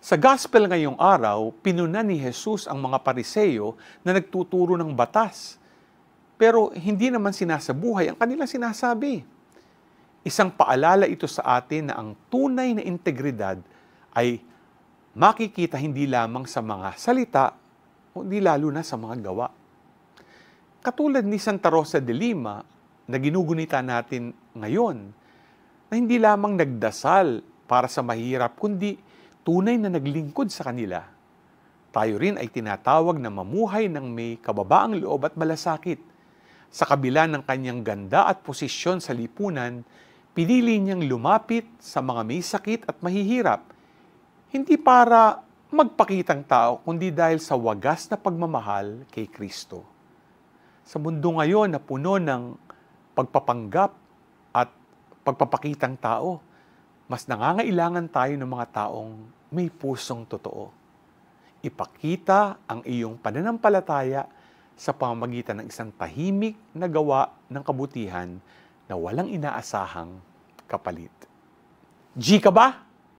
Sa gospel ngayong araw, pinuna ni Jesus ang mga Pariseo na nagtuturo ng batas. Pero hindi naman sinasabuhay ang kanilang sinasabi. Isang paalala ito sa atin na ang tunay na integridad ay makikita hindi lamang sa mga salita, kundi lalo na sa mga gawa. Katulad ni Santa Rosa de Lima na ginugunita natin ngayon, na hindi lamang nagdasal para sa mahirap, kundi tunay na naglingkod sa kanila. Tayo rin ay tinatawag na mamuhay ng may kababaang loob at malasakit. Sa kabila ng kanyang ganda at posisyon sa lipunan, pinili niyang lumapit sa mga may sakit at mahihirap, hindi para magpakitang tao, kundi dahil sa wagas na pagmamahal kay Kristo. Sa mundo ngayon na puno ng pagpapanggap at pagpapakitang tao, mas nangangailangan tayo ng mga taong may pusong totoo. Ipakita ang iyong pananampalataya sa pamamagitan ng isang tahimik na gawa ng kabutihan na walang inaasahang kapalit. G ka ba?